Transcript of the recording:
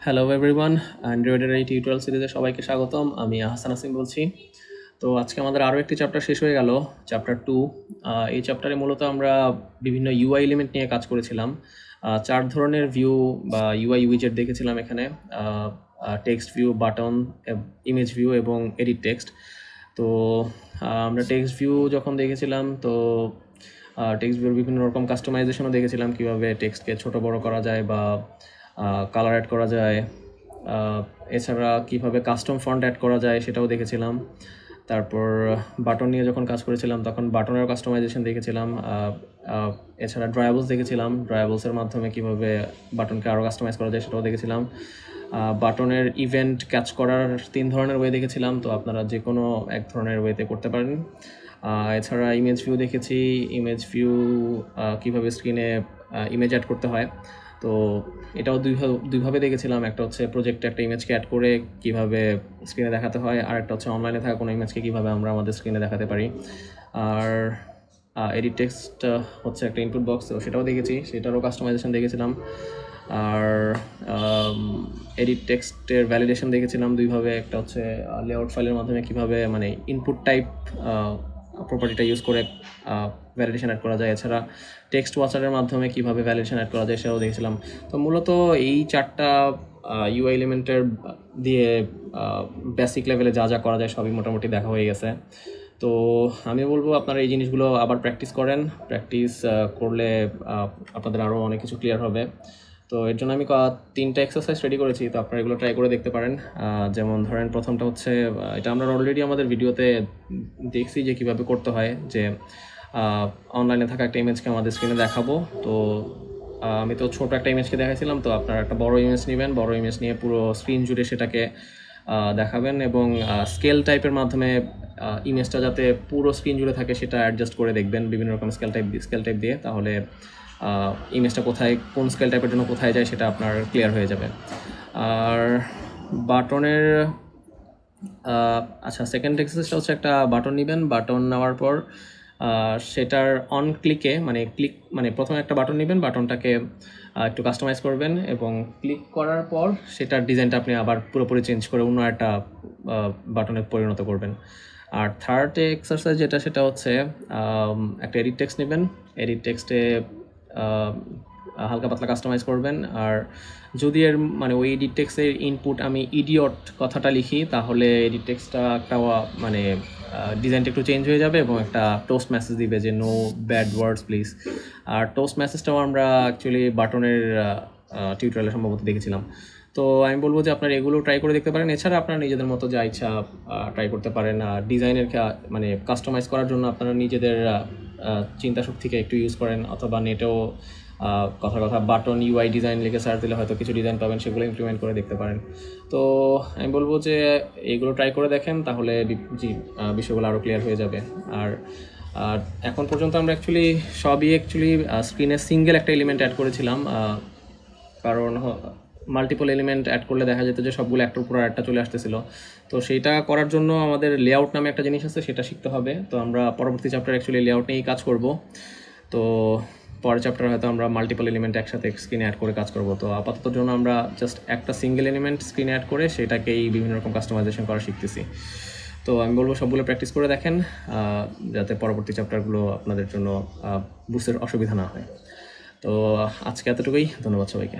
Hello everyone, অ্যান্ড্রয়েডের এই tutorial সিরিজে সবাইকে স্বাগতম। আমি হাসান আসিম বলছি। তো আজকে আমাদের আরও একটি চ্যাপ্টার শেষ হয়ে গেল, চ্যাপ্টার 2। এই চ্যাপ্টারে মূলত আমরা বিভিন্ন ইউআই এলিমেন্ট নিয়ে কাজ করেছিলাম। 4 ধরনের ভিউ বা ইউআই উইজেট দেখেছিলাম এখানে: text view, button, image view এবং এডিট টেক্সট। তো আমরা টেক্সট ভিউ যখন দেখেছিলাম, তো টেক্সট ভিউর বিভিন্ন রকম কাস্টমাইজেশনও দেখেছিলাম, কীভাবে টেক্সটকে ছোট বড় করা যায় বা কালার অ্যাড করা যায়। এছাড়া কীভাবে কাস্টম ফন্ট অ্যাড করা যায় সেটাও দেখেছিলাম। তারপর বাটন নিয়ে যখন কাজ করেছিলাম তখন বাটনের কাস্টমাইজেশন দেখেছিলাম। এছাড়া ড্রয়াবলস দেখেছিলাম, ড্রয়াবলসের মাধ্যমে কীভাবে বাটনকে আরও কাস্টমাইজ করা যায় সেটাও দেখেছিলাম। বাটনের ইভেন্ট ক্যাচ করার 3 ধরনের ওয়ে দেখেছিলাম, তো আপনারা যে কোনো এক ধরনের ওয়েতে করতে পারেন। এছাড়া ইমেজ ভিউ দেখেছি, ইমেজ ভিউ কীভাবে স্ক্রিনে ইমেজ অ্যাড করতে হয়, তো এটাও দুইভাবে দেখেছিলাম। একটা হচ্ছে প্রজেক্টে একটা ইমেজকে অ্যাড করে কীভাবে স্ক্রিনে দেখাতে হয়, আর একটা হচ্ছে অনলাইনে থাকা কোনো ইমেজকে কীভাবে আমরা আমাদের স্ক্রিনে দেখাতে পারি। আর এডিট টেক্সট হচ্ছে একটা ইনপুট বক্স, তো সেটাও দেখেছি, সেটারও কাস্টমাইজেশন দেখেছিলাম। আর এডিট টেক্সটের ভ্যালিডেশন দেখেছিলাম দুইভাবে। একটা হচ্ছে লেআউট ফাইলের মাধ্যমে কীভাবে মানে ইনপুট টাইপ প্রপার্টিটা ইউজ করে ভ্যালিডেশন অ্যাড করা যায়। এছাড়া টেক্সট ওয়াচারের মাধ্যমে কীভাবে ভ্যালিডেশন অ্যাড করা যায় সেটাও দেখেছিলাম। তো মূলত এই 4টা ইউআই এলিমেন্টের দিয়ে বেসিক লেভেলে যা যা করা যায় সবই মোটামুটি দেখা হয়ে গেছে। তো আমি বলবো আপনারা এই জিনিসগুলো আবার প্র্যাকটিস করেন। প্র্যাকটিস করলে আপনাদের আরও অনেক কিছু ক্লিয়ার হবে। তো এর জন্য আমি 3টা এক্সারসাইজ রেডি করেছি, তো আপনারা এগুলো ট্রাই করে দেখতে পারেন। যেমন ধরেন, প্রথমটা হচ্ছে, এটা আমরা অলরেডি আমাদের ভিডিওতে দেখছি যে কীভাবে করতে হয়, যে অনলাইনে থাকা একটা ইমেজকে আমাদের স্ক্রিনে দেখাবো। তো আমি তো ছোটো একটা ইমেজকে দেখাইছিলাম, তো আপনারা একটা বড় ইমেজ নেবেন, বড় ইমেজ নিয়ে পুরো স্ক্রিন জুড়ে সেটাকে দেখাবেন এবং স্কেল টাইপের মাধ্যমে ইমেজটা যাতে পুরো স্ক্রিন জুড়ে থাকে সেটা অ্যাডজাস্ট করে দেখবেন বিভিন্ন রকম স্কেল টাইপ দিয়ে। তাহলে ইমেজটা কোথায়, কোন স্কেল টাইপের জন্য কোথায় যায় সেটা আপনার ক্লিয়ার হয়ে যাবে। আর বাটনের আচ্ছা, সেকেন্ড এক্সারসাইজটা হচ্ছে, একটা বাটন নেবেন, বাটন নেওয়ার পর সেটার অন ক্লিকে মানে প্রথমে একটা বাটন নেবেন, বাটনটাকে একটু কাস্টমাইজ করবেন এবং ক্লিক করার পর সেটার ডিজাইনটা আপনি আবার পুরোপুরি চেঞ্জ করে অন্য একটা বাটনে পরিণত করবেন। আর থার্ড এক্সারসাইজ সেটা হচ্ছে, একটা এডিট টেক্সট নেবেন, এডিট টেক্সটে হালকা পাতলা কাস্টমাইজ করবেন। আর যদি এর মানে ওই এডিট টেক্সটের ইনপুট আমি ইডিয়ট কথাটা লিখি, তাহলে এডিট টেক্সটটা একটা মানে ডিজাইনটা একটু চেঞ্জ হয়ে যাবে এবং একটা টোস্ট মেসেজ দিবে যে নো ব্যাড ওয়ার্ডস প্লিজ। আর টোস্ট মেসেজটাও আমরা অ্যাকচুয়ালি বাটনের টিউটোরিয়ালে সম্ভবত দেখেছিলাম। তো আমি বলবো যে আপনারা এগুলো ট্রাই করে দেখতে পারেন। এছাড়া আপনারা নিজেদের মতো যা ইচ্ছা ট্রাই করতে পারেন। ডিজাইনের মানে কাস্টমাইজ করার জন্য আপনারা নিজেদের চিন্তা শক্তিকে একটু ইউজ করেন, অথবা নেটেও কথা বাটন ইউআই ডিজাইন লিখে সার্চ দিলে হয়তো কিছু ডিজাইন পাবেন, সেগুলো ইমপ্লিমেন্ট করে দেখতে পারেন। তো আমি বলবো যে এইগুলো ট্রাই করে দেখেন, তাহলে বিষয়গুলো আরও ক্লিয়ার হয়ে যাবে। আর এখন পর্যন্ত আমরা সবই স্ক্রিনে সিঙ্গেল একটা এলিমেন্ট অ্যাড করেছিলাম, কারণ মাল্টিপল এলিমেন্ট অ্যাড করলে দেখা যেত যে সবগুলো একটার উপর একটা চলে আসতেছিল। তো সেইটা করার জন্য আমাদের লেআউট নামে একটা জিনিস আছে, সেটা শিখতে হবে। তো আমরা পরবর্তী চ্যাপ্টার লেআউট নিয়েই কাজ করব। তো পরের চ্যাপ্টার হয়তো আমরা মাল্টিপল এলিমেন্ট একসাথে স্ক্রিনে অ্যাড করে কাজ করব। তো আপাতত জন্য আমরা জাস্ট একটা সিঙ্গেল এলিমেন্ট স্ক্রিনে অ্যাড করে সেটাকেই বিভিন্ন রকম কাস্টমাইজেশন করা শিখতেছি। তো আমি বলবো সবগুলো প্র্যাকটিস করে দেখেন, যাতে পরবর্তী চ্যাপ্টারগুলো আপনাদের জন্য বুঝতে অসুবিধা না হয়। তো আজকে এতটুকুই, ধন্যবাদ সবাইকে।